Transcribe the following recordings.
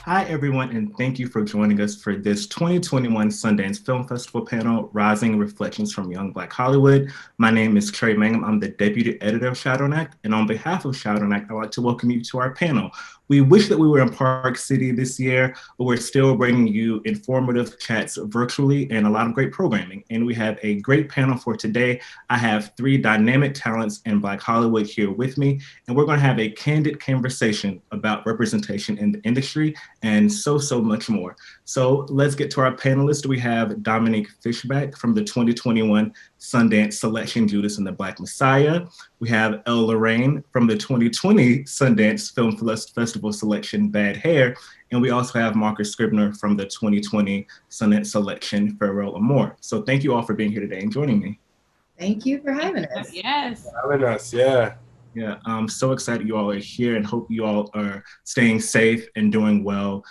Hi, everyone, and thank you for joining us for this 2021 Sundance Film Festival panel, Rising Reflections from Young Black Hollywood. My name is Trey Mangum. I'm the deputy editor of Shadowneck, and on behalf of Shadowneck, I'd like to welcome you to our panel. We wish that we were in Park City this year, but we're still bringing you informative chats virtually and a lot of great programming. And we have a great panel for today. I have three dynamic talents in Black Hollywood here with me, and we're going to have a candid conversation about representation in the industry and so much more. So let's get to our panelists. We have Dominique Fishback from the 2021 Sundance Selection Judas and the Black Messiah. We have Elle Lorraine from the 2020 Sundance Film Festival Selection Bad Hair. And we also have Marcus Scribner from the 2020 Sundance Selection Farewell Amore. So thank you all for being here today and joining me. Thank you for having us. Yes. Having us, yeah. Yeah, I'm so excited you all are here and hope you all are staying safe and doing well.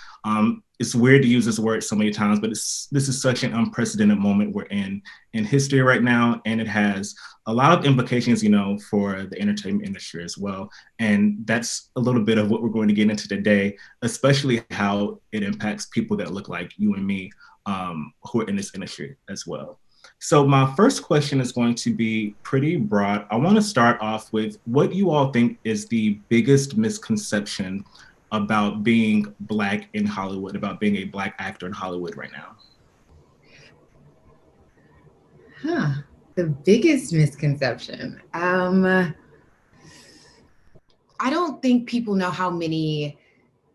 It's weird to use this word so many times, but this is such an unprecedented moment we're in history right now, and it has a lot of implications, for the entertainment industry as well. And that's a little bit of what we're going to get into today, especially how it impacts people that look like you and me, who are in this industry as well. So my first question is going to be pretty broad. I want to start off with what you all think is the biggest misconception about being Black in Hollywood, about being a Black actor in Hollywood right now. The biggest misconception. I don't think people know how many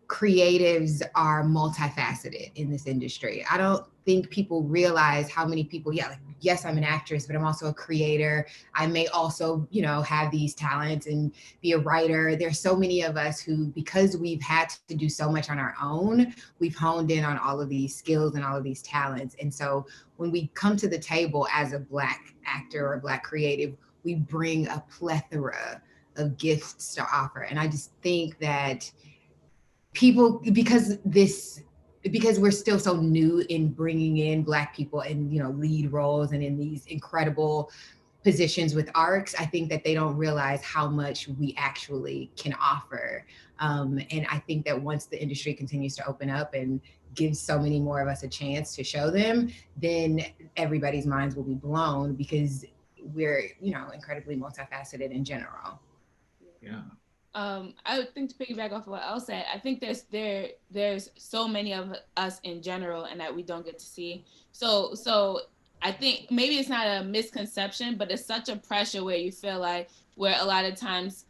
creatives are multifaceted in this industry. I don't think people realize how many people, yes, I'm an actress, but I'm also a creator. I may also, have these talents and be a writer. There's so many of us who, because we've had to do so much on our own, we've honed in on all of these skills and all of these talents. And so when we come to the table as a Black actor or Black creative, we bring a plethora of gifts to offer. And I just think that people, because we're still so new in bringing in Black people in lead roles and in these incredible positions with arcs, I think that they don't realize how much we actually can offer. And I think that once the industry continues to open up and gives so many more of us a chance to show them, then everybody's minds will be blown because we're incredibly multifaceted in general. Yeah. I would think to piggyback off of what Elle said, I think there's so many of us in general and that we don't get to see. So I think maybe it's not a misconception, but it's such a pressure where a lot of times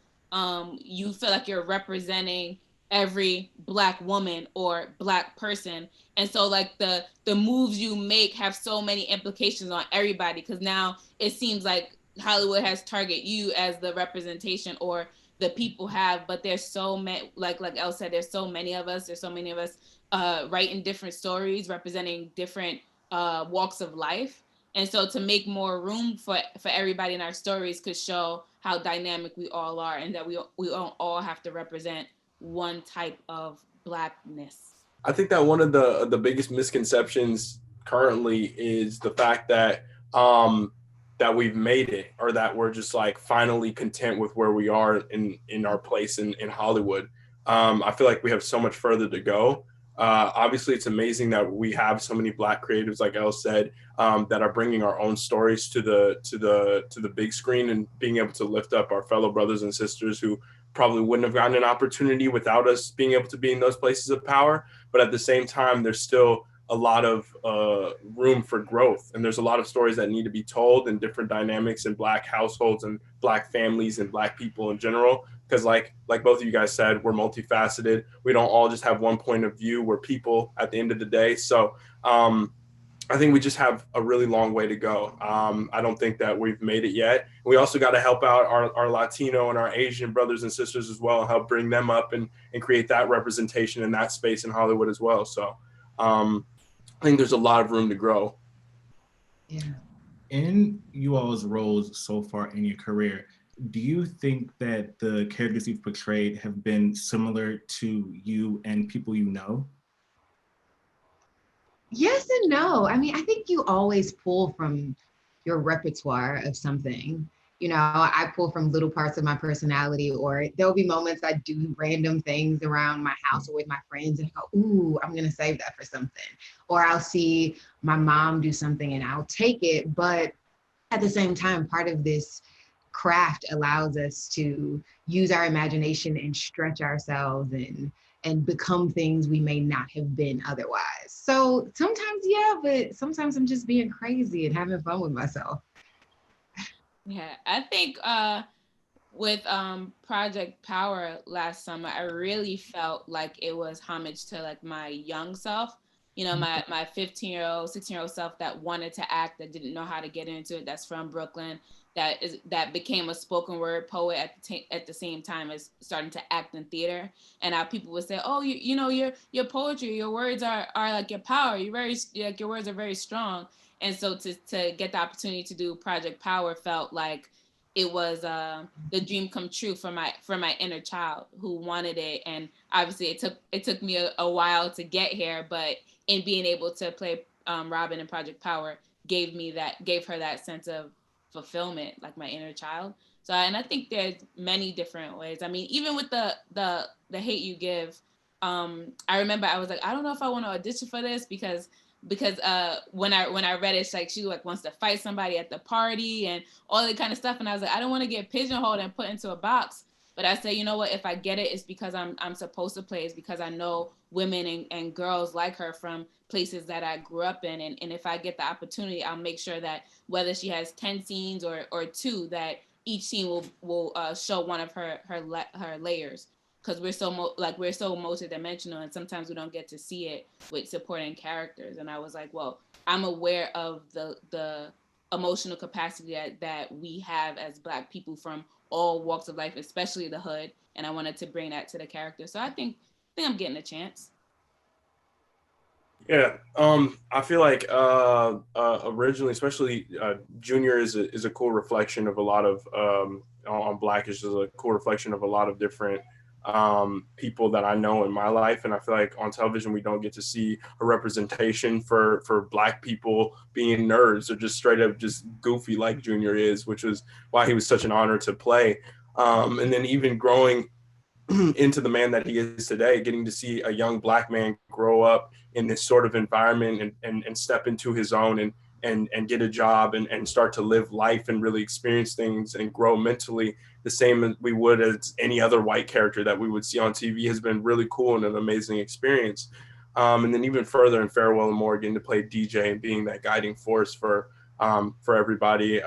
you feel like you're representing every Black woman or Black person. And so like the moves you make have so many implications on everybody, because now it seems like Hollywood has target you as the representation or the people have, but there's so many, like Elle said, there's so many of us writing different stories, representing different walks of life. And so to make more room for everybody in our stories could show how dynamic we all are, and that we don't all have to represent one type of Blackness. I think that one of the biggest misconceptions currently is the fact that that we've made it, or that we're just like finally content with where we are in our place in Hollywood. I feel like we have so much further to go. Obviously, it's amazing that we have so many Black creatives, like Elle said, that are bringing our own stories to the big screen and being able to lift up our fellow brothers and sisters who probably wouldn't have gotten an opportunity without us being able to be in those places of power. But at the same time, there's still a lot of room for growth, and there's a lot of stories that need to be told and different dynamics in Black households and Black families and Black people in general, because like both of you guys said, we're multifaceted. We don't all just have one point of view. We're people at the end of the day. So I think we just have a really long way to go. I don't think that we've made it yet. We also got to help out our Latino and our Asian brothers and sisters as well, and help bring them up and create that representation in that space in Hollywood as well. So I think there's a lot of room to grow. Yeah. In you all's roles so far in your career, do you think that the characters you've portrayed have been similar to you and people you know? Yes and no. I mean, I think you always pull from your repertoire of something. You know, I pull from little parts of my personality, or there'll be moments I do random things around my house or with my friends and I go, ooh, I'm going to save that for something. Or I'll see my mom do something and I'll take it. But at the same time, part of this craft allows us to use our imagination and stretch ourselves and become things we may not have been otherwise. So sometimes, yeah, but sometimes I'm just being crazy and having fun with myself. Yeah, I think with Project Power last summer, I really felt like it was homage to like my young self. You know, my 15-year-old, 16-year-old self that wanted to act, that didn't know how to get into it, that's from Brooklyn, that became a spoken word poet at the same time as starting to act in theater. And how people would say, "Oh, you know, your poetry, your words are like your power. You're very like your words are very strong." And so to get the opportunity to do Project Power felt like it was the dream come true for my inner child who wanted it. And obviously it took me a while to get here, but in being able to play Robin in Project Power gave her that sense of fulfillment, like my inner child. So, and I think there's many different ways. I mean, even with the Hate U Give, I remember I was like, I don't know if I want to audition for this because when I read it, it's like she like wants to fight somebody at the party and all that kind of stuff, and I was like, I don't want to get pigeonholed and put into a box. But I say, you know what, if I get it, it's because I'm supposed to play. It's because I know women and girls like her from places that I grew up in, and if I get the opportunity, I'll make sure that whether she has 10 scenes or 2, that each scene will show one of her layers, because we're so multidimensional, and sometimes we don't get to see it with supporting characters. And I was like, well, I'm aware of the emotional capacity that we have as Black people from all walks of life, especially the hood, and I wanted to bring that to the character. So I think I'm getting a chance. Yeah, I feel like originally, especially Junior is a cool reflection of a lot of on Blackish is a cool reflection of a lot of different people that I know in my life, and I feel like on television we don't get to see a representation for Black people being nerds or just straight up just goofy like Junior is, which was why he was such an honor to play. And then even growing into the man that he is today, getting to see a young Black man grow up in this sort of environment and step into his own and get a job and start to live life and really experience things and grow mentally the same as we would as any other white character that we would see on TV has been really cool and an amazing experience. And then even further in Farewell and More, getting to play DJ and being that guiding force for everybody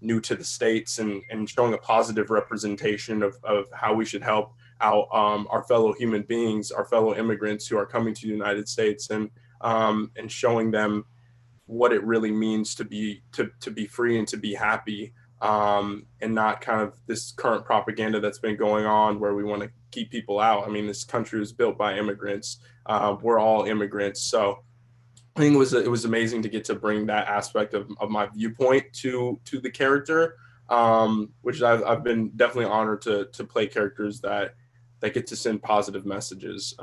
new to the States and showing a positive representation of how we should help out our fellow human beings, our fellow immigrants who are coming to the United States, and showing them what it really means to be free and to be happy, and not kind of this current propaganda that's been going on where we want to keep people out. I mean, this country was built by immigrants. We're all immigrants, so I think it was amazing to get to bring that aspect of my viewpoint to the character, which I've been definitely honored to play characters that get to send positive messages.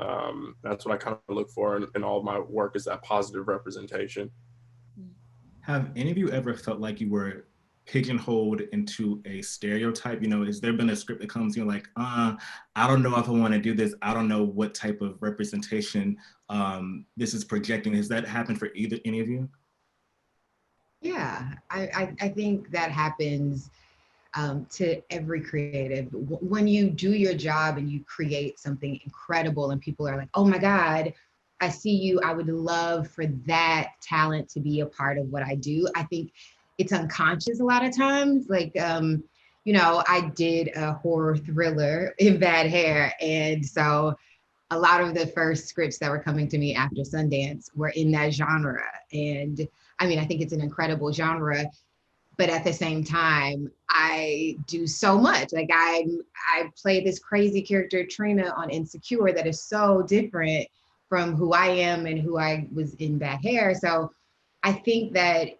That's what I kind of look for in all of my work, is that positive representation. Have any of you ever felt like you were pigeonholed into a stereotype? You know, has there been a script that comes, you're like, I don't know if I want to do this. I don't know what type of representation this is projecting. Has that happened for any of you? Yeah, I think that happens to every creative. When you do your job and you create something incredible and people are like, oh my God, I see you. I would love for that talent to be a part of what I do. I think it's unconscious a lot of times. Like, you know, I did a horror thriller in Bad Hair. And so a lot of the first scripts that were coming to me after Sundance were in that genre. And I mean, I think it's an incredible genre, but at the same time, I do so much. Like I play this crazy character, Trina, on Insecure, that is so different from who I am and who I was in Bad Hair. So I think that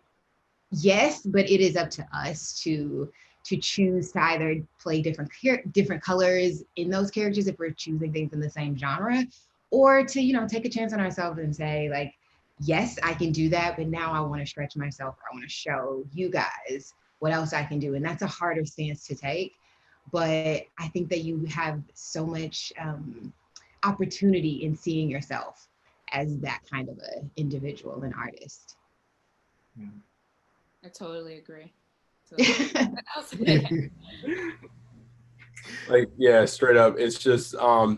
yes, but it is up to us to choose to either play different colors in those characters if we're choosing things in the same genre, or to, you know, take a chance on ourselves and say like, yes, I can do that, but now I want to stretch myself, or I want to show you guys what else I can do. And that's a harder stance to take. But I think that you have so much opportunity in seeing yourself as that kind of an individual and artist. I totally agree. Like, yeah, straight up. It's just I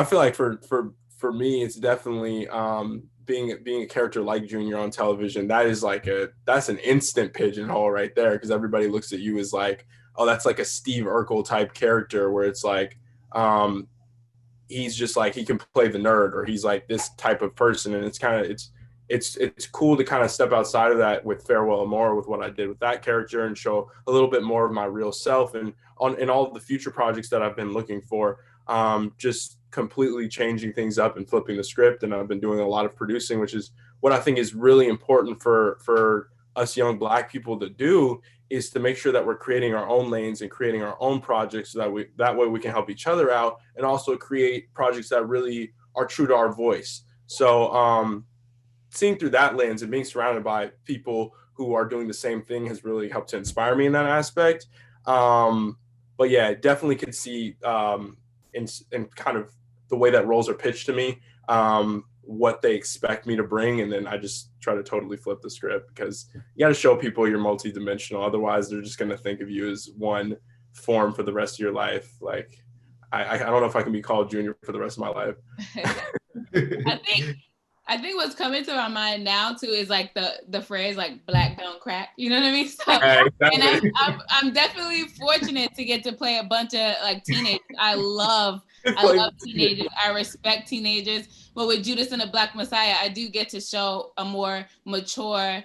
feel like for me, it's definitely being a character like Junior on television. That's an instant pigeonhole right there, because everybody looks at you as like, oh, that's like a Steve Urkel type character, where it's like he's just like, he can play the nerd, or he's like this type of person. And it's kind of it's cool to kind of step outside of that with Farewell Amore, with what I did with that character, and show a little bit more of my real self. And in all of the future projects that I've been looking for, just completely changing things up and flipping the script. And I've been doing a lot of producing, which is what I think is really important for us young Black people to do, is to make sure that we're creating our own lanes and creating our own projects, so that way we can help each other out, and also create projects that really are true to our voice. So seeing through that lens and being surrounded by people who are doing the same thing has really helped to inspire me in that aspect. But yeah, definitely could see in kind of the way that roles are pitched to me, what they expect me to bring, and then I just try to totally flip the script, because you got to show people you're multidimensional. Otherwise, they're just going to think of you as one form for the rest of your life. Like, I don't know if I can be called Junior for the rest of my life. I think what's coming to my mind now too is like the phrase like Black don't crack. You know what I mean? So, and I'm definitely fortunate to get to play a bunch of like teenagers. I love teenagers. I respect teenagers. But with Judas and the Black Messiah, I do get to show a more mature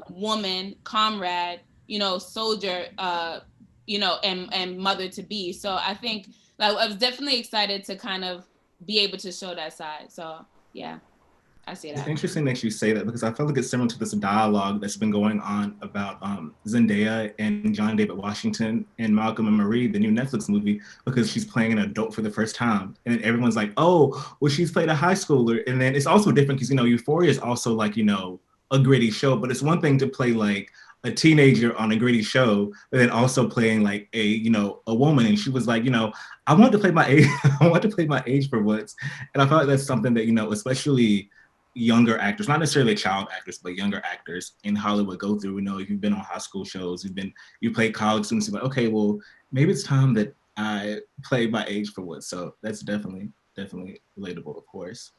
woman, comrade, soldier, and mother to be. So I think like I was definitely excited to kind of be able to show that side. So yeah. I see that. It's interesting that you say that, because I feel like it's similar to this dialogue that's been going on about Zendaya and John David Washington and Malcolm and Marie, the new Netflix movie, because she's playing an adult for the first time. And everyone's like, oh, well, she's played a high schooler. And then it's also different because, Euphoria is also like, a gritty show, but it's one thing to play like a teenager on a gritty show, but then also playing like a woman. And she was like, I want to play my age. I want to play my age for once. And I felt like that's something that, especially younger actors, not necessarily child actors, but younger actors in Hollywood go through. If you've been on high school shows, you play college students, you're like, okay, well, maybe it's time that I play my age for once. So that's definitely relatable, of course.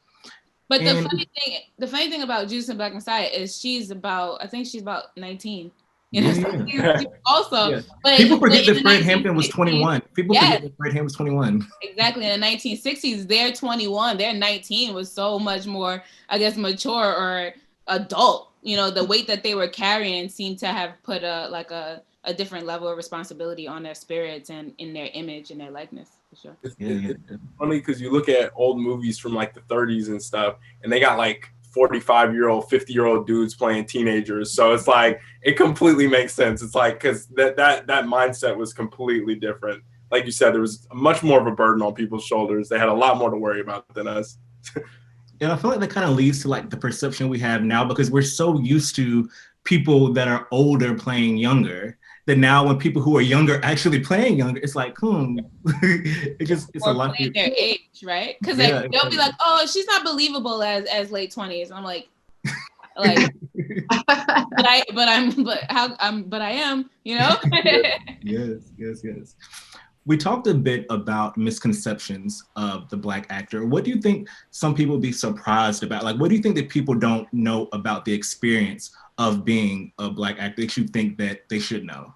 But the funny thing about Judas and Black Messiah is she's about 19. Also, yeah. People forget that Fred Hampton was 21. People forget that Fred Hampton was 21. Exactly. In the 1960s, their 21, their 19 was so much more, I guess, mature or adult. The weight that they were carrying seemed to have put a different level of responsibility on their spirits and in their image and their likeness, for sure. It's funny because you look at old movies from like the 30s and stuff, and they got like 45-year-old, 50-year-old dudes playing teenagers. So it's like, it completely makes sense. It's like, because that mindset was completely different. Like you said, there was much more of a burden on people's shoulders. They had a lot more to worry about than us. And I feel like that kind of leads to like the perception we have now, because we're so used to people that are older playing younger, that now when people who are younger actually playing younger, it's like, it's a lot. Their age, right? Because they'll be like, oh, she's not believable as late 20s. I'm like, but I am, Yes. We talked a bit about misconceptions of the Black actor. What do you think some people be surprised about? Like, what do you think that people don't know about the experience of being a Black actor that you think that they should know?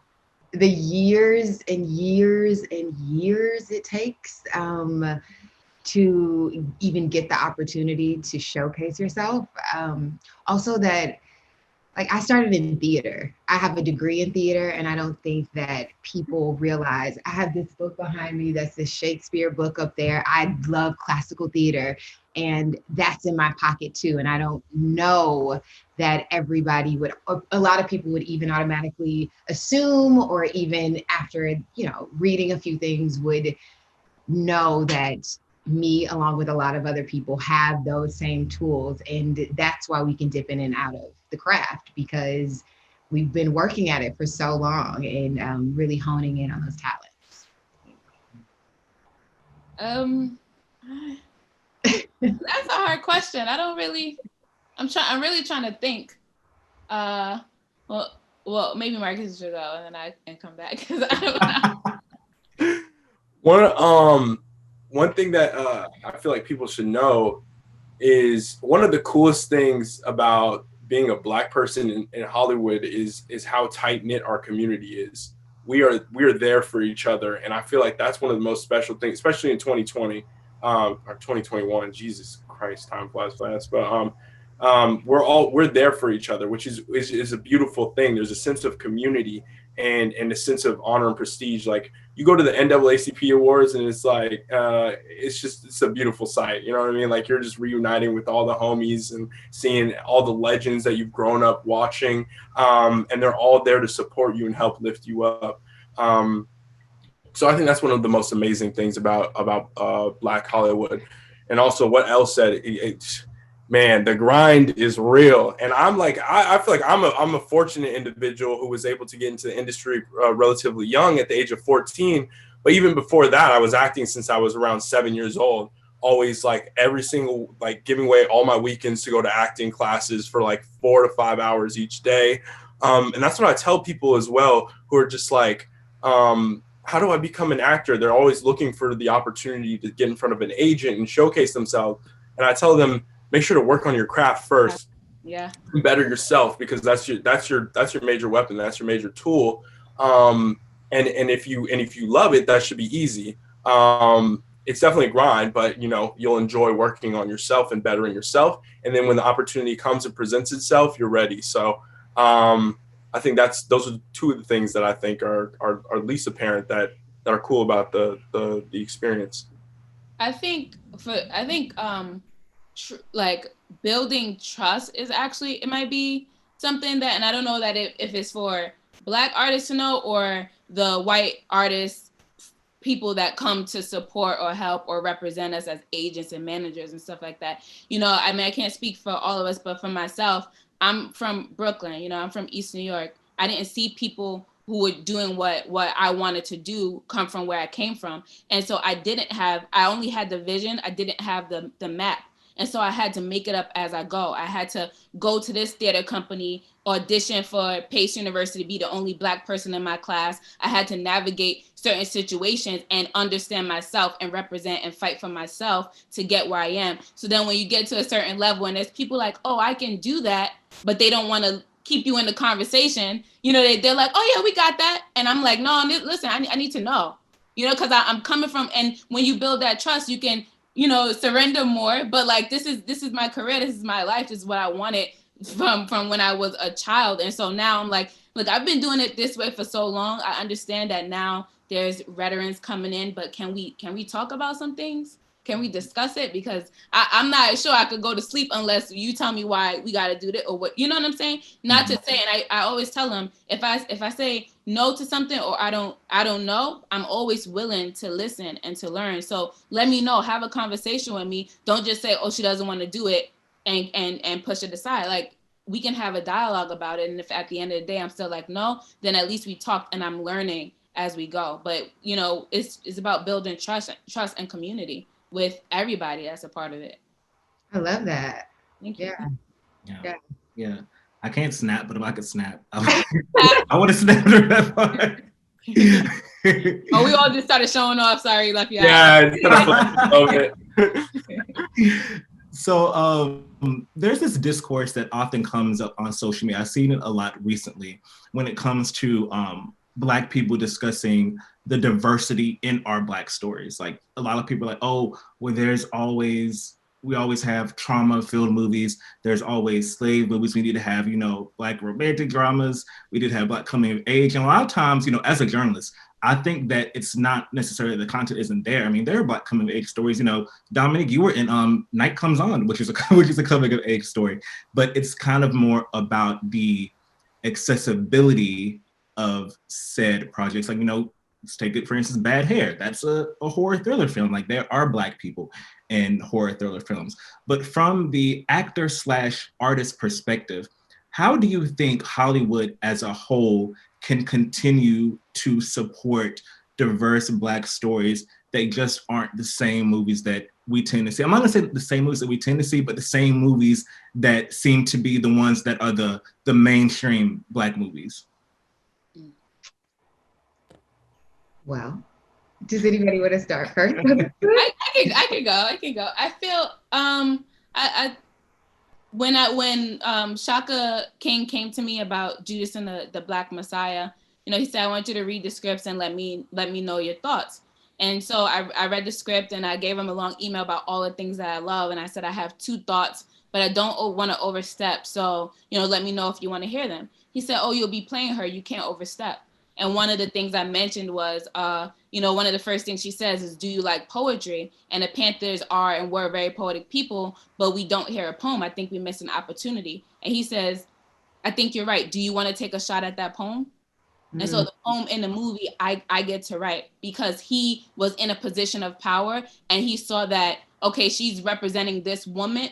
The years and years and years it takes to even get the opportunity to showcase yourself. Also that, like, I started in theater. I have a degree in theater, and I don't think that people realize, I have this book behind me that's the Shakespeare book up there. I love classical theater, and that's in my pocket too. And I don't know that everybody would, a lot of people would even automatically assume, or even after, reading a few things, would know that me, along with a lot of other people, have those same tools. And that's why we can dip in and out of the craft, because we've been working at it for so long and really honing in on those talents. That's a hard question. I'm really trying to think. Well, maybe Marcus should go and then I can come back because I don't know. One thing that I feel like people should know is one of the coolest things about being a Black person in Hollywood is how tight knit our community is. We are there for each other, and I feel like that's one of the most special things, especially in 2020 or 2021. Jesus Christ, time flies fast. But we're there for each other, which is a beautiful thing. There's a sense of community and a sense of honor and prestige. Like, you go to the NAACP awards and it's like it's a beautiful sight. You know what I mean? Like, you're just reuniting with all the homies and seeing all the legends that you've grown up watching, and they're all there to support you and help lift you up. So I think that's one of the most amazing things about Black Hollywood. And also what Elle said, man, the grind is real. And I'm like, I feel like I'm a fortunate individual who was able to get into the industry relatively young at the age of 14. But even before that, I was acting since I was around 7 years old, always like giving away all my weekends to go to acting classes for like 4 to 5 hours each day. And that's what I tell people as well, who are just like, how do I become an actor? They're always looking for the opportunity to get in front of an agent and showcase themselves. And I tell them, make sure to work on your craft first. Yeah. Better yourself, because that's your major weapon. That's your major tool. And if you love it, that should be easy. It's definitely a grind, but you'll enjoy working on yourself and bettering yourself. And then when the opportunity comes and presents itself, you're ready. So I think those are two of the things that I think are least apparent that are cool about the experience. I think like building trust is actually, it might be something that, and I don't know that if it's for Black artists to know or the white artists, people that come to support or help or represent us as agents and managers and stuff like that. I mean, I can't speak for all of us, but for myself, I'm from Brooklyn, I'm from East New York. I didn't see people who were doing what I wanted to do come from where I came from. And so I only had the vision. I didn't have the map. And so I had to make it up as I go. I had to go to this theater company, audition for Pace University, be the only Black person in my class. I had to navigate certain situations and understand myself and represent and fight for myself to get where I am. So then when you get to a certain level and there's people like, oh, I can do that, but they don't want to keep you in the conversation, they're like, oh yeah, we got that. And I'm like, no, listen, I need to know, because I'm coming from, and when you build that trust, you can, surrender more. But like, this is my career, this is my life, this is what I wanted from when I was a child. And so now I'm like, look, I've been doing it this way for so long. I understand that now there's veterans coming in, but can we talk about some things? Can we discuss it? Because I'm not sure I could go to sleep unless you tell me why we got to do that or what, you know what I'm saying? Not to say, and I always tell them, if I say no to something or I don't know, I'm always willing to listen and to learn. So let me know, have a conversation with me. Don't just say, oh, she doesn't want to do it and push it aside. Like, we can have a dialogue about it. And if at the end of the day, I'm still like, no, then at least we talked and I'm learning as we go. But, it's about building trust and community with everybody that's a part of it. I love that. Thank you. Yeah. I can't snap, but if I could snap, I want to snap to that part. Oh, we all just started showing off. Sorry, left you out. So there's this discourse that often comes up on social media. I've seen it a lot recently when it comes to Black people discussing the diversity in our Black stories. Like, a lot of people are like, oh, well, we always have trauma-filled movies. There's always slave movies. We need to have, Black romantic dramas. We did have Black coming of age. And a lot of times, as a journalist, I think that it's not necessarily the content isn't there. I mean, there are Black coming of age stories. Dominique, you were in Night Comes On, which is a coming of age story. But it's kind of more about the accessibility of said projects. Like, let's take it, for instance, Bad Hair. That's a horror thriller film. Like, there are Black people in horror thriller films. But from the actor/artist perspective, how do you think Hollywood as a whole can continue to support diverse Black stories that just aren't the same movies that we tend to see? I'm not gonna say the same movies that we tend to see, but the same movies that seem to be the ones that are the mainstream Black movies. Well, does anybody want to start first? I can go. I feel when Shaka King came to me about Judas and the Black Messiah, you know, he said, I want you to read the scripts and let me know your thoughts. And so I read the script and I gave him a long email about all the things that I love. And I said, I have 2 thoughts, but I don't want to overstep. So, you know, let me know if you want to hear them. He said, oh, you'll be playing her. You can't overstep. And one of the things I mentioned was, you know, one of the first things she says is, do you like poetry? And the Panthers are and were very poetic people, but we don't hear a poem. I think we missed an opportunity. And he says, I think you're right. Do you want to take a shot at that poem? Mm-hmm. And so the poem in the movie, I get to write because he was in a position of power and he saw that, okay, she's representing this woman.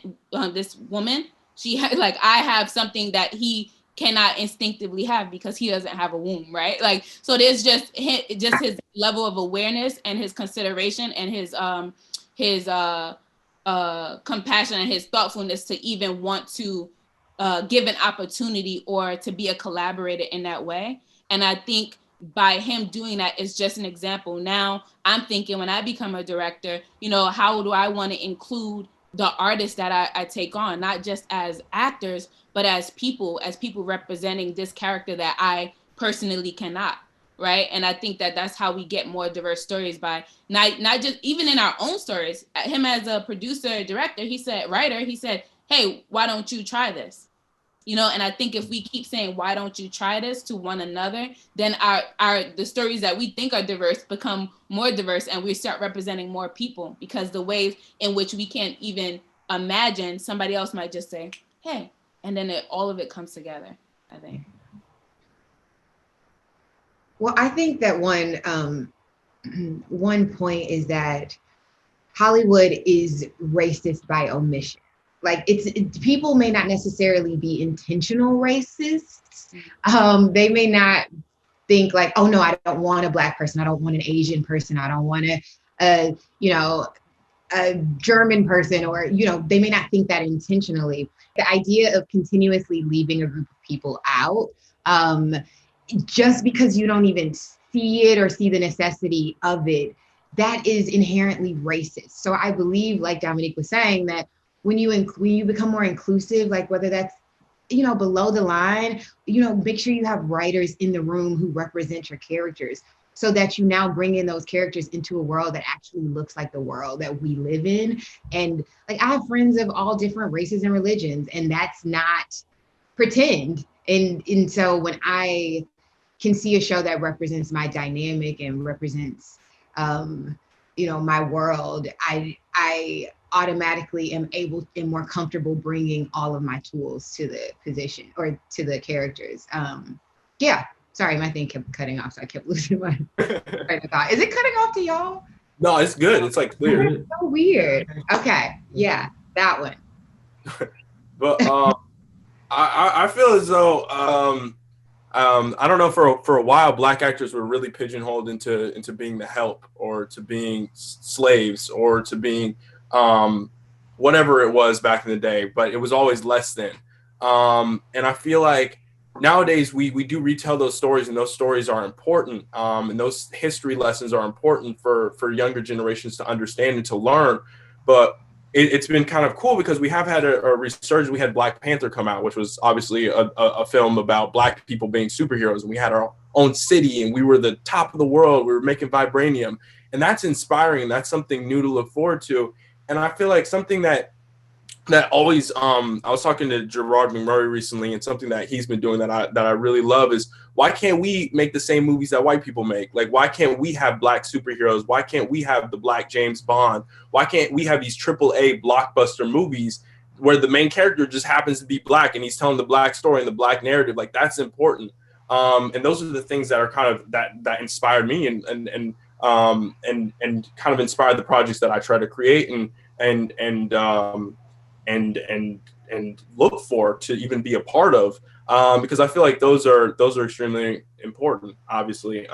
She had, like, I have something that he cannot instinctively have because he doesn't have a womb, right? Like, so there's just his level of awareness and his consideration and his compassion and his thoughtfulness to even want to give an opportunity or to be a collaborator in that way. And I think by him doing that is just an example. Now I'm thinking when I become a director, you know, how do I want to include the artists that I take on, not just as actors, but as people representing this character that I personally cannot, right? And I think that that's how we get more diverse stories by not just even in our own stories. Him as a producer, director, he said, hey, why don't you try this? You know, and I think if we keep saying, why don't you try this to one another, then the stories that we think are diverse become more diverse and we start representing more people because the ways in which we can't even imagine, somebody else might just say, hey, and then all of it comes together, I think. Well, I think that one point is that Hollywood is racist by omission. Like people may not necessarily be intentional racists. They may not think like, oh no, I don't want a Black person. I don't want an Asian person. I don't want a German person, or, you know, they may not think that intentionally. The idea of continuously leaving a group of people out, just because you don't even see it or see the necessity of it, that is inherently racist. So I believe, like Dominique was saying, that when you become more inclusive, like whether that's, you know, below the line, you know, make sure you have writers in the room who represent your characters so that you now bring in those characters into a world that actually looks like the world that we live in. And like, I have friends of all different races and religions, and that's not pretend. And so when I can see a show that represents my dynamic and represents, you know, my world, I automatically am more comfortable bringing all of my tools to the position or to the characters. Yeah, sorry, my thing kept cutting off, so I kept losing my train of thought. Is it cutting off to y'all? No, it's good. It's like clear. It's so weird. Okay, yeah, that one. But I feel as though I don't know, for a while, Black actors were really pigeonholed into being the help, or to being slaves, or to being whatever it was back in the day, but it was always less than. And I feel like nowadays we do retell those stories, and those stories are important. And those history lessons are important for younger generations to understand and to learn. But it's been kind of cool because we have had a resurgence. We had Black Panther come out, which was obviously a film about Black people being superheroes. And we had our own city, and we were the top of the world. We were making vibranium. And that's inspiring. And that's something new to look forward to. And I feel like something that always, I was talking to Gerard McMurray recently, and something that he's been doing that I really love is, why can't we make the same movies that white people make? Like, why can't we have Black superheroes? Why can't we have the Black James Bond? Why can't we have these AAA blockbuster movies where the main character just happens to be Black and he's telling the Black story and the Black narrative? Like, that's important. And those are the things that are kind of that inspired me and kind of inspired the projects that I try to create and look for to even be a part of. because I feel like those are extremely important, obviously.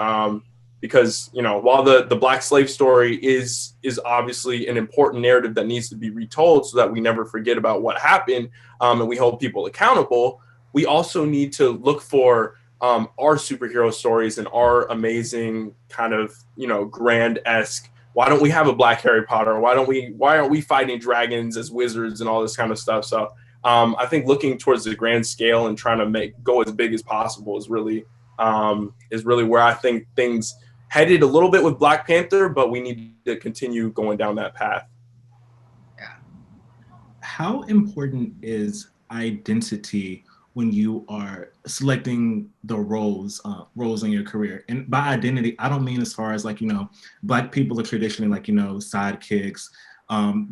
Because, you know, while the Black slave story is obviously an important narrative that needs to be retold so that we never forget about what happened, and we hold people accountable, we also need to look for our superhero stories and our amazing kind of, you know, grand-esque. Why don't we have a Black Harry Potter? Why aren't we fighting dragons as wizards and all this kind of stuff? So I think looking towards the grand scale and trying to go as big as possible is really where I think things headed a little bit with Black Panther, but we need to continue going down that path. Yeah. How important is identity when you are selecting the roles in your career? And by identity, I don't mean as far as like, you know, Black people are traditionally like, you know, sidekicks,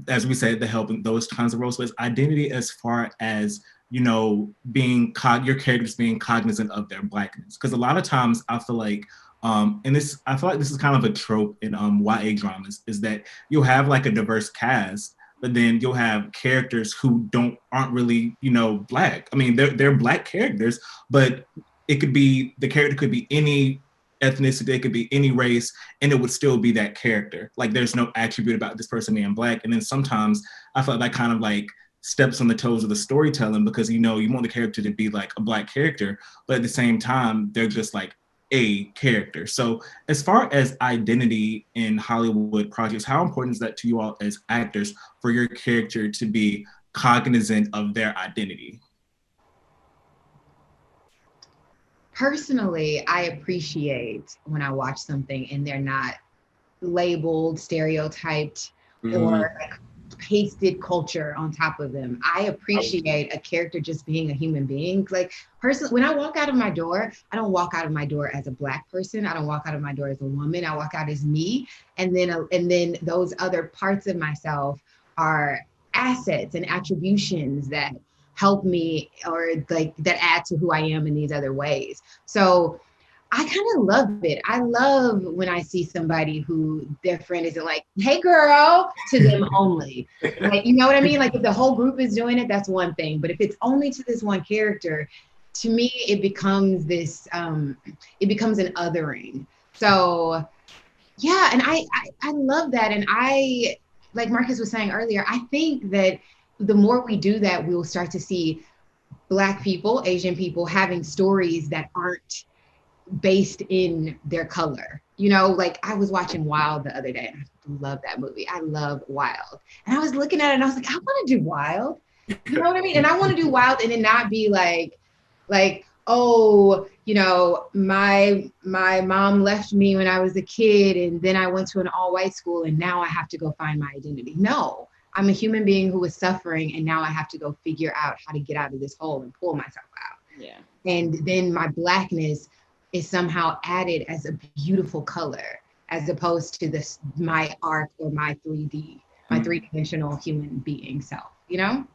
as we said, the help in those kinds of roles, but it's identity as far as, you know, your characters being cognizant of their Blackness. Because a lot of times I feel like, I feel like this is kind of a trope in YA dramas, is that you'll have like a diverse cast, but then you'll have characters who aren't really, you know, Black. I mean, they're Black characters, but the character could be any ethnicity, it could be any race, and it would still be that character. Like there's no attribute about this person being Black. And then sometimes I feel like that kind of like steps on the toes of the storytelling, because, you know, you want the character to be like a Black character, but at the same time, they're just like a character. So as far as identity in Hollywood projects, how important is that to you all as actors for your character to be cognizant of their identity? Personally, I appreciate when I watch something and they're not labeled, stereotyped, or like pasted culture on top of them. I appreciate a character just being a human being. Like personally, when I walk out of my door, I don't walk out of my door as a Black person. I don't walk out of my door as a woman. I walk out as me. And then those other parts of myself are assets and attributions that help me, or like that add to who I am in these other ways. So I kind of love it. I love when I see somebody who their friend isn't like, hey girl, to them only. Like, you know what I mean? Like if the whole group is doing it, that's one thing. But if it's only to this one character, to me, it becomes this, it becomes an othering. So yeah, and I love that. And I, like Marcus was saying earlier, I think that the more we do that, we'll start to see Black people, Asian people having stories that aren't based in their color. You know, like I was watching Wild the other day. I love that movie. I love Wild. And I was looking at it and I was like, I want to do Wild. You know what I mean? And I want to do Wild and then not be like, oh, you know, my mom left me when I was a kid and then I went to an all-white school and now I have to go find my identity. No, I'm a human being who was suffering and now I have to go figure out how to get out of this hole and pull myself out. Yeah. And then my Blackness is somehow added as a beautiful color, as opposed to this, my arc or my 3D, my three-dimensional human being self, you know?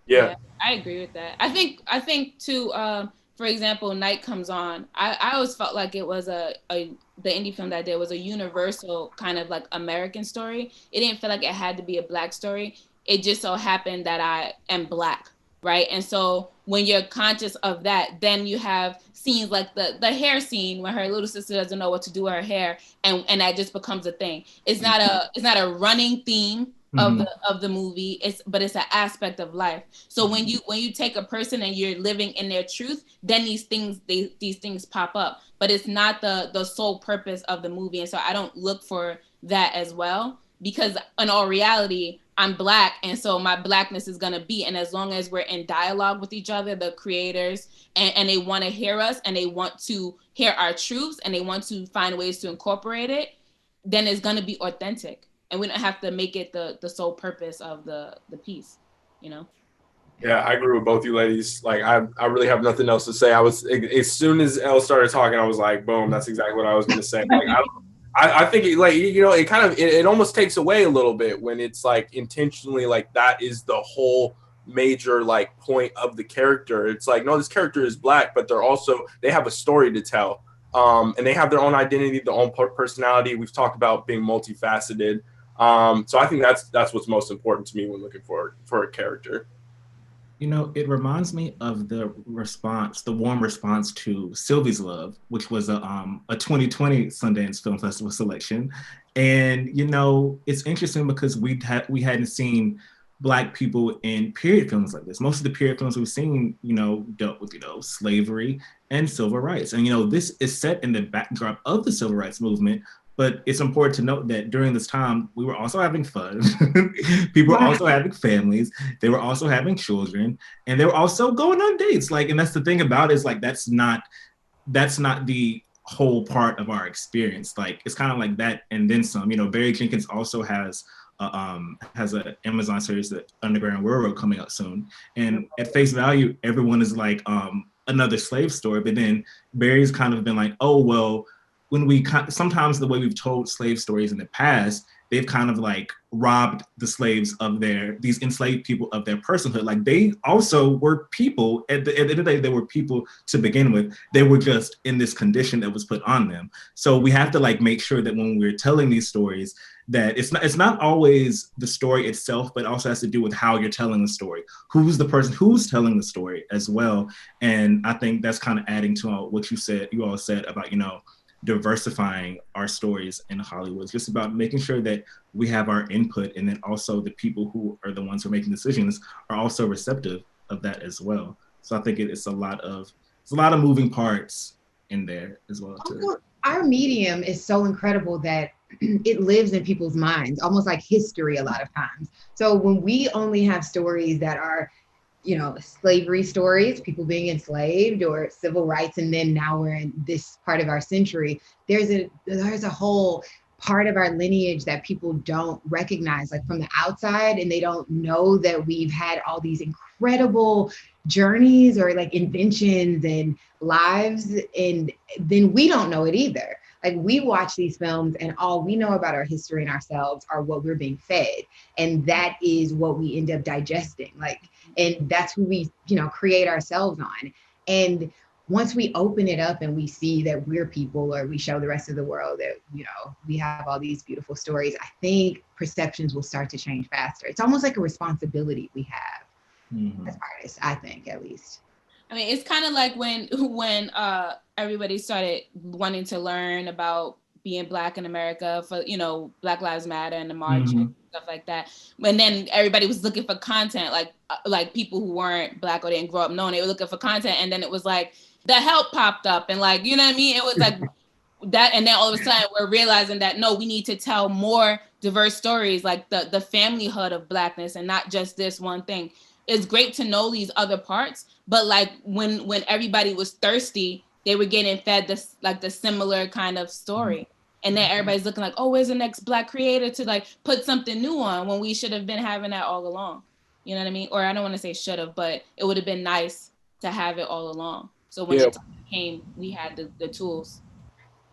Yeah, I agree with that. I think too, for example, Night Comes On. I always felt like it was the indie film that I did was a universal kind of like American story. It didn't feel like it had to be a Black story. It just so happened that I am Black, right? And so when you're conscious of that, then you have scenes like the hair scene where her little sister doesn't know what to do with her hair, and that just becomes a thing. It's not a running theme of the movie, but it's an aspect of life. So when you take a person and you're living in their truth, then these things pop up, but it's not the sole purpose of the movie. And so I don't look for that as well, because in all reality, I'm Black, and so my Blackness is gonna be, and as long as we're in dialogue with each other, the creators, and they want to hear us, and they want to hear our truths, and they want to find ways to incorporate it, then it's gonna be authentic, and we don't have to make it the sole purpose of the piece, you know? Yeah, I agree with both you ladies. Like, I really have nothing else to say. As soon as Elle started talking, I was like, boom, that's exactly what I was gonna say. Like, I think it, like, you know, it kind of it almost takes away a little bit when it's like intentionally like that is the whole major like point of the character. It's like, no, this character is Black, but they have a story to tell, and they have their own identity, their own personality. We've talked about being multifaceted, so I think that's what's most important to me when looking for a character. You know, it reminds me of the response, the warm response to Sylvie's Love, which was a 2020 Sundance Film Festival selection. And you know, it's interesting because we hadn't seen Black people in period films like this. Most of the period films we've seen, you know, dealt with, you know, slavery and civil rights. And you know, this is set in the backdrop of the civil rights movement. But it's important to note that during this time, we were also having fun. People were also having families. They were also having children, and they were also going on dates. Like, and that's the thing about it, is like that's not the whole part of our experience. Like, it's kind of like that and then some. You know, Barry Jenkins also has an Amazon series, the Underground Railroad, coming out soon. And at face value, everyone is like another slave story. But then Barry's kind of been like, oh well, when we sometimes the way we've told slave stories in the past, they've kind of like robbed the slaves of these enslaved people of their personhood. Like, they also were people. At the end of the day, they were people to begin with. They were just in this condition that was put on them. So we have to like make sure that when we're telling these stories, that it's not always the story itself, but also has to do with how you're telling the story. Who's the person who's telling the story as well? And I think that's kind of adding to what you all said about, you know, diversifying our stories in Hollywood. It's just about making sure that we have our input, and then also the people who are the ones who are making decisions are also receptive of that as well. So I think it's a lot of moving parts in there as well too. Also, our medium is so incredible that it lives in people's minds, almost like history a lot of times. So when we only have stories that are, you know, slavery stories, people being enslaved, or civil rights, and then now we're in this part of our century, there's a whole part of our lineage that people don't recognize, like from the outside, and they don't know that we've had all these incredible journeys or like inventions and lives, and then we don't know it either. Like, we watch these films and all we know about our history and ourselves are what we're being fed, and that is what we end up digesting. Like, and that's who we, you know, create ourselves on. And once we open it up and we see that we're people, or we show the rest of the world that, you know, we have all these beautiful stories, I think perceptions will start to change faster. It's almost like a responsibility we have as artists, I think, at least. I mean, it's kind of like when everybody started wanting to learn about being Black in America, for, you know, Black Lives Matter and the march and stuff like that. And then everybody was looking for content, like people who weren't Black or didn't grow up knowing, they were looking for content. And then it was like the help popped up, and like, you know what I mean? It was like that. And then all of a sudden we're realizing that, no, we need to tell more diverse stories, like the familyhood of Blackness, and not just this one thing. It's great to know these other parts, but like when everybody was thirsty, they were getting fed this, like, the similar kind of story. And then everybody's looking like, oh, where's the next Black creator to like put something new on, when we should have been having that all along. You know what I mean? Or I don't want to say should have, but it would have been nice to have it all along. So when the time came, we had the tools.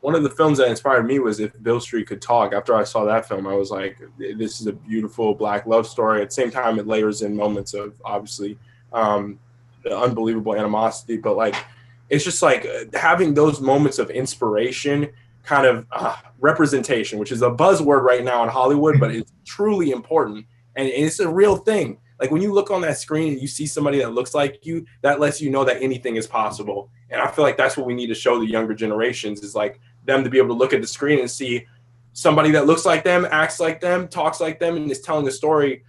One of the films that inspired me was If Beale Street Could Talk. After I saw that film, I was like, this is a beautiful Black love story. At the same time, it layers in moments of, obviously, unbelievable animosity. But like, it's just like having those moments of inspiration, kind of representation, which is a buzzword right now in Hollywood, but it's truly important. And it's a real thing. Like, when you look on that screen and you see somebody that looks like you, that lets you know that anything is possible. And I feel like that's what we need to show the younger generations, is like them to be able to look at the screen and see somebody that looks like them, acts like them, talks like them, and is telling a story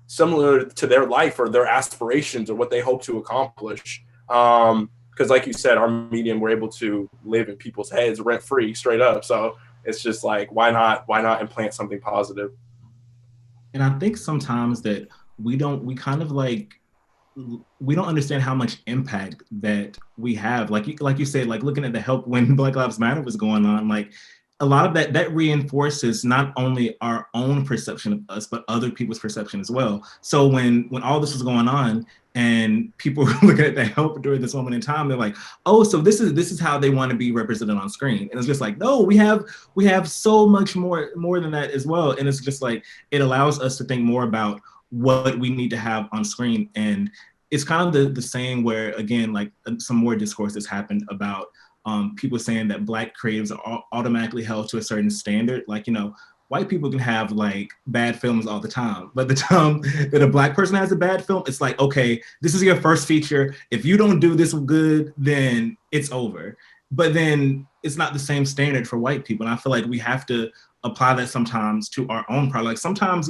similar to their life or their aspirations or what they hope to accomplish. Because like you said, our medium, we're able to live in people's heads rent free, straight up. So it's just like, why not implant something positive? And I think sometimes that we don't understand how much impact that we have. Like you said, like looking at the help when Black Lives Matter was going on, like a lot of that reinforces not only our own perception of us, but other people's perception as well. So when all this was going on and people were looking at the help during this moment in time, they're like, oh, so this is how they want to be represented on screen. And it's just like, no, we have so much more than that as well. And it's just like, it allows us to think more about what we need to have on screen. And it's kind of the same where, again, like some more discourse has happened about people saying that Black creatives are automatically held to a certain standard. Like, you know, white people can have like bad films all the time. But the time that a Black person has a bad film, it's like, okay, this is your first feature. If you don't do this good, then it's over. But then it's not the same standard for white people. And I feel like we have to apply that sometimes to our own product. Like sometimes,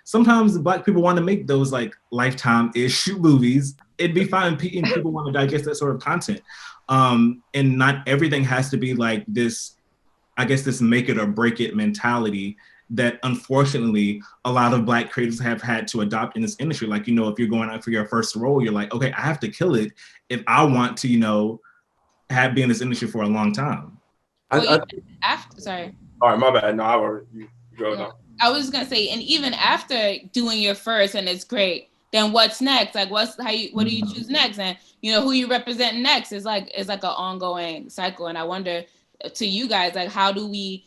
sometimes Black people want to make those like Lifetime-ish movies. It'd be fine, and people want to digest that sort of content. And not everything has to be like this, I guess, this make it or break it mentality that unfortunately a lot of Black creators have had to adopt in this industry. Like, if you're going out for your first role, you're like, okay, I have to kill it if I want to, be in this industry for a long time. Sorry. All right, my bad. No, you go now. I was gonna say, and even after doing your first and it's great, then what's next? Like, what do you choose next? And who you represent next is like an ongoing cycle. And I wonder, to you guys, like, how do we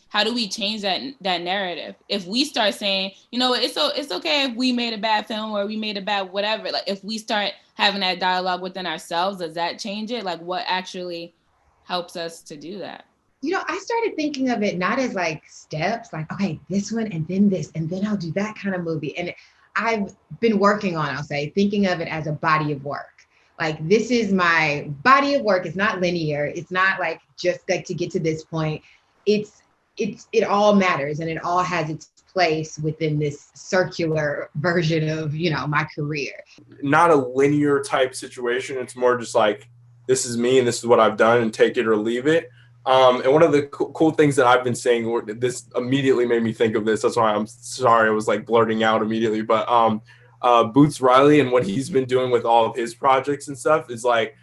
change that narrative? If we start saying, it's okay if we made a bad film or we made a bad whatever. Like, if we start having that dialogue within ourselves, does that change it? Like, what actually helps us to do that? I started thinking of it not as like steps, like, okay, this one and then this, and then I'll do that kind of movie. And I've been working on, thinking of it as a body of work. Like, this is my body of work. It's not linear. It's not like just like to get to this point. It all matters, and it all has its place within this circular version of, my career. Not a linear type situation. It's more just like, this is me and this is what I've done, and take it or leave it. And one of the cool things that I've been saying, this immediately made me think of this. That's why I'm sorry I was like blurting out immediately. But Boots Riley and what he's been doing with all of his projects and stuff is like,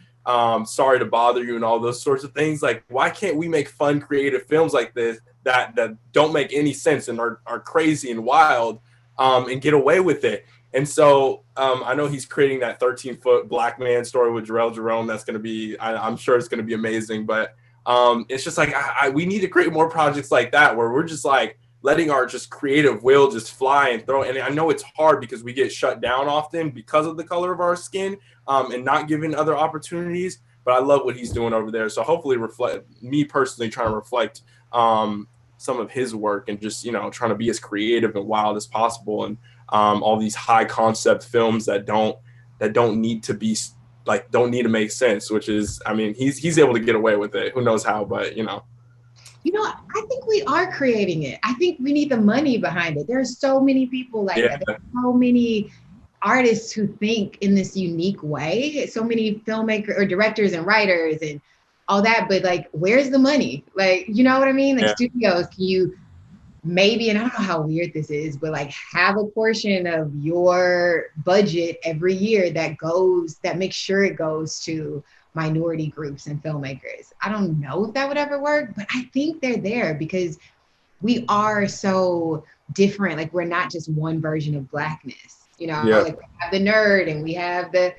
sorry to bother you and all those sorts of things. Like, why can't we make fun, creative films like this that don't make any sense and are crazy and wild, and get away with it? And so I know he's creating that 13-foot black man story with Jarrell Jerome. That's going to be, I'm sure it's going to be amazing. But it's just like, we need to create more projects like that, where we're just like letting our just creative will just fly and throw. And I know it's hard because we get shut down often because of the color of our skin, and not given other opportunities. But I love what he's doing over there. So hopefully me personally trying to reflect some of his work, and just, trying to be as creative and wild as possible. And all these high concept films that don't need to be like, don't need to make sense, which is, I mean, he's able to get away with it. Who knows how, but I think we are creating it. I think we need the money behind it. There's so many people like that. There's so many artists who think in this unique way. So many filmmakers or directors and writers and all that. But like, where's the money? Like, you know what I mean? Like, studios, can you maybe, and I don't know how weird this is, but like, have a portion of your budget every year that makes sure it goes to minority groups and filmmakers. I don't know if that would ever work, but I think they're there because we are so different. Like, we're not just one version of Blackness, like, we have the nerd and we have the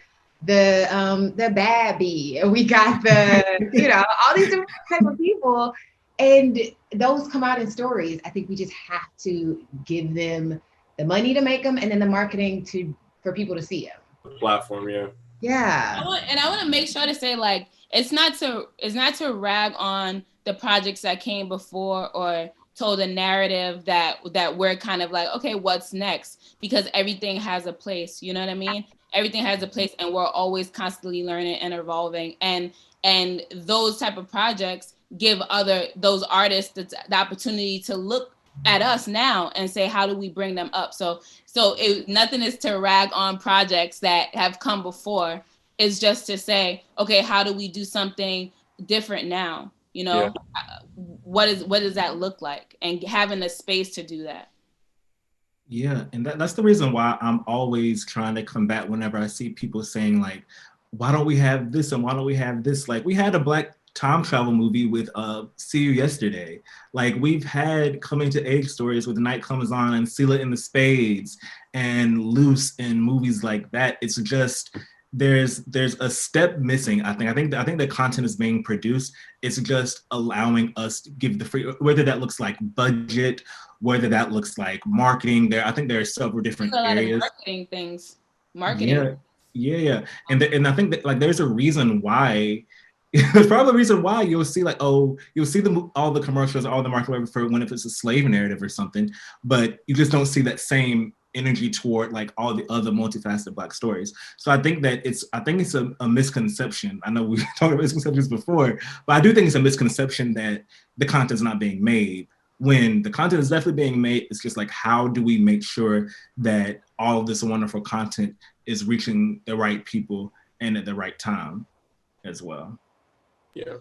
baddie, and we got the, all these different type of people. And those come out in stories. I think we just have to give them the money to make them, and then the marketing for people to see them. The platform, yeah. Yeah. I want to make sure to say, like, it's not to rag on the projects that came before or told a narrative that we're kind of like, okay, what's next? Because everything has a place. You know what I mean? Everything has a place, and we're always constantly learning and evolving. And those type of projects give those artists the opportunity to look at us now and say, how do we bring them up? So nothing is to rag on projects that have come before. It's just to say, okay, how do we do something different now? What does that look like? And having the space to do that. Yeah, and that's the reason why I'm always trying to combat whenever I see people saying like, why don't we have this and why don't we have this? Like, we had a Black time travel movie with See You Yesterday. Like, we've had coming to age stories with The Night Comes On and Sela in the Spades and Loose and movies like that. It's just, there's a step missing. I think the content is being produced. It's just allowing us to give the free, whether that looks like budget, whether that looks like marketing. I think there are several different areas. Marketing things. Marketing. Yeah. And I think that, like, there's a reason why It's probably the reason why you'll see you'll see all the commercials, all the marketing for when if it's a slave narrative or something, but you just don't see that same energy toward like all the other multifaceted Black stories. So I think it's a misconception. I know we've talked about misconceptions before, but I do think it's a misconception that the content's not being made. When the content is definitely being made, it's just like, how do we make sure that all of this wonderful content is reaching the right people and at the right time as well? Yeah.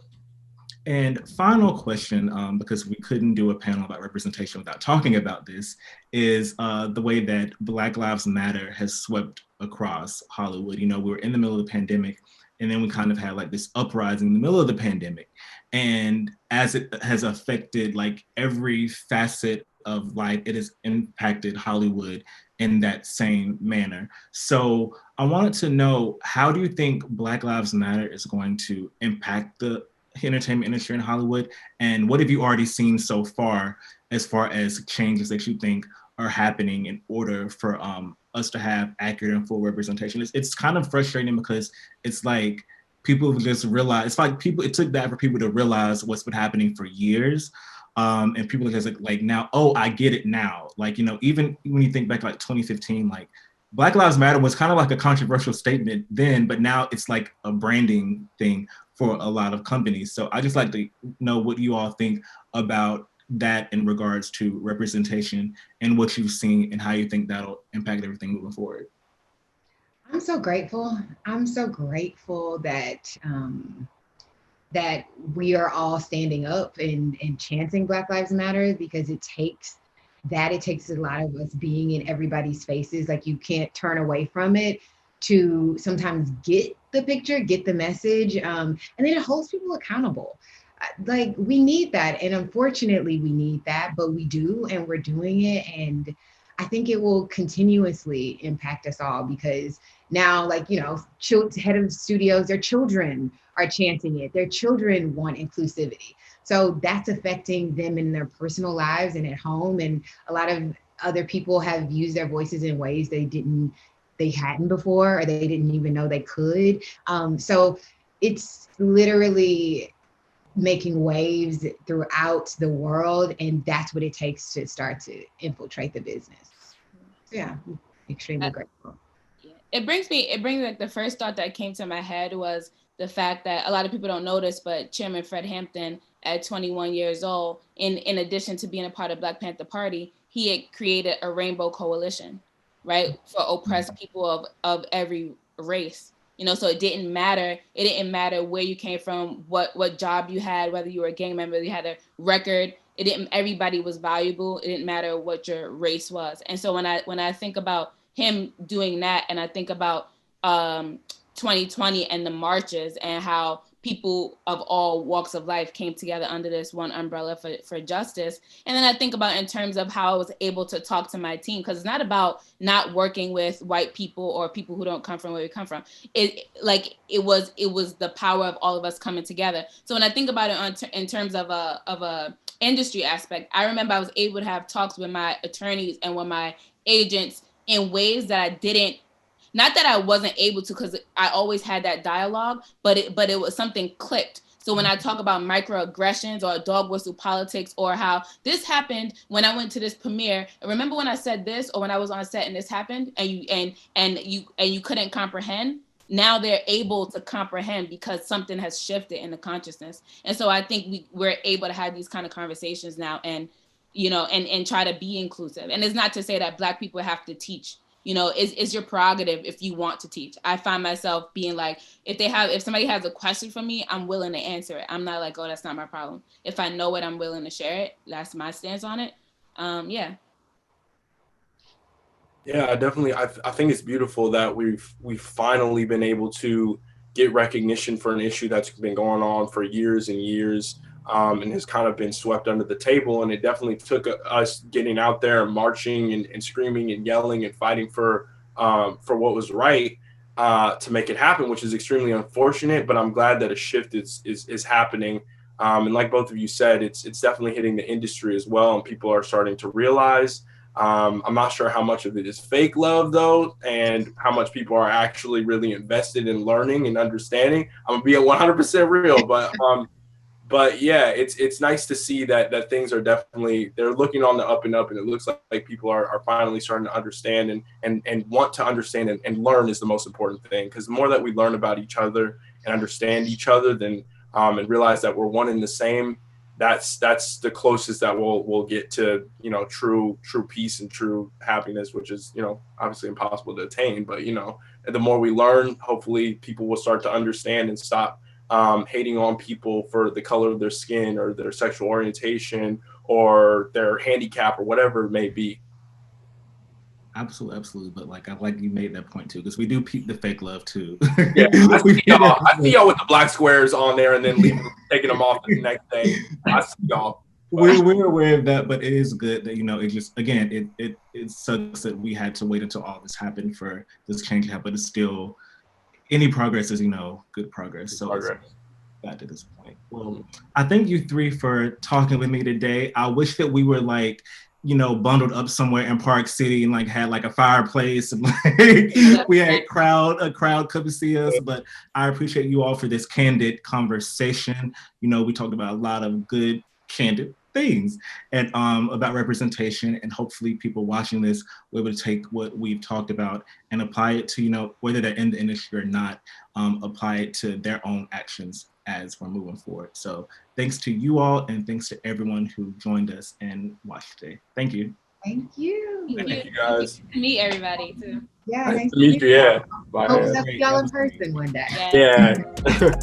And final question, because we couldn't do a panel about representation without talking about this, is the way that Black Lives Matter has swept across Hollywood. You know, we were in the middle of the pandemic, and then we kind of had like this uprising in the middle of the pandemic. And as it has affected like every facet of life, it has impacted Hollywood in that same manner. So I wanted to know, how do you think Black Lives Matter is going to impact the entertainment industry in Hollywood? And what have you already seen so far as changes that you think are happening in order for us to have accurate and full representation? It's kind of frustrating because it's like people just realize, it's like it took that for people to realize what's been happening for years. And people are just like now, oh, I get it now. Like, you know, even when you think back like 2015, like Black Lives Matter was kind of like a controversial statement then, but now it's like a branding thing for a lot of companies. So I just like to know what you all think about that in regards to representation and what you've seen and how you think that'll impact everything moving forward. I'm so grateful. I'm so grateful that that we are all standing up and chanting Black Lives Matter, because it takes a lot of us being in everybody's faces. Like, you can't turn away from it to sometimes get the picture, get the message, and then it holds people accountable. Like, we need that, and unfortunately we need that, but we do, and we're doing it, and I think it will continuously impact us all, because now, like, you know, head of studios, their children are chanting it. Their children want inclusivity. So that's affecting them in their personal lives and at home. And a lot of other people have used their voices in ways they hadn't before, or they didn't even know they could. So it's literally making waves throughout the world, and that's what it takes to start to infiltrate the business. So yeah, I'm extremely grateful. It brings like the first thought that came to my head was the fact that a lot of people don't notice, but Chairman Fred Hampton, at 21 years old, in addition to being a part of Black Panther Party, he had created a rainbow coalition, right, for oppressed people of every race. You know, so it didn't matter where you came from, what job you had, whether you were a gang member, you had a record. Everybody was valuable. It didn't matter what your race was. And so when I think about him doing that, and I think about 2020 and the marches and how people of all walks of life came together under this one umbrella for justice. And then I think about in terms of how I was able to talk to my team, because it's not about not working with white people or people who don't come from where we come from. It was the power of all of us coming together. So when I think about it in terms of a industry aspect, I remember I was able to have talks with my attorneys and with my agents in ways that I didn't. Not that I wasn't able to, because I always had that dialogue, but it was something clicked. So when I talk about microaggressions or dog whistle politics, or how this happened when I went to this premiere, remember when I said this, or when I was on set and this happened, and you couldn't comprehend. Now they're able to comprehend because something has shifted in the consciousness. And so I think we're able to have these kind of conversations now, and you know, and try to be inclusive. And it's not to say that Black people have to teach. You know, it's your prerogative if you want to teach. I find myself being like, if somebody has a question for me, I'm willing to answer it. I'm not like, oh, that's not my problem. If I know it, I'm willing to share it. That's my stance on it. Yeah. Yeah, definitely. I think it's beautiful that we've finally been able to get recognition for an issue that's been going on for years and years, and has kind of been swept under the table. And it definitely took us getting out there and marching and screaming and yelling and fighting for what was right to make it happen, which is extremely unfortunate. But I'm glad that a shift is happening. And like both of you said, it's definitely hitting the industry as well, and people are starting to realize I'm not sure how much of it is fake love though, and how much people are actually really invested in learning and understanding. I'm gonna be 100% real, but yeah, it's nice to see that things are definitely, they're looking on the up and up, and it looks like people are finally starting to understand and want to understand and learn is the most important thing. Because the more that we learn about each other and understand each other, then and realize that we're one and the same, that's the closest that we'll get to, you know, true peace and true happiness, which is, you know, obviously impossible to attain. But, you know, the more we learn, hopefully people will start to understand and stop hating on people for the color of their skin or their sexual orientation or their handicap or whatever it may be. Absolutely. But like, I like you made that point too, because we do peep the fake love too. Yeah, I see y'all with the black squares on there and then taking them off the next day. I see y'all. We're aware of that, but it is good that, you know, it just, again, it sucks that we had to wait until all this happened for this change to happen, but it's still, any progress is, you know, good progress. So it's got to this point. Well, I thank you three for talking with me today. I wish that we were like, you know, bundled up somewhere in Park City and like had like a fireplace and like we had a crowd come to see us. But I appreciate you all for this candid conversation. You know, we talked about a lot of good, candid things and about representation, and hopefully people watching this will be able to take what we've talked about and apply it to, you know, whether they're in the industry or not, apply it to their own actions as we're moving forward. So thanks to you all, and thanks to everyone who joined us and watched today. Thank you. Thank you. Thank you guys. Nice to meet everybody too. Yeah, nice to meet you. Yeah. Bye. Hope to see y'all in person one day. Yeah. Yeah.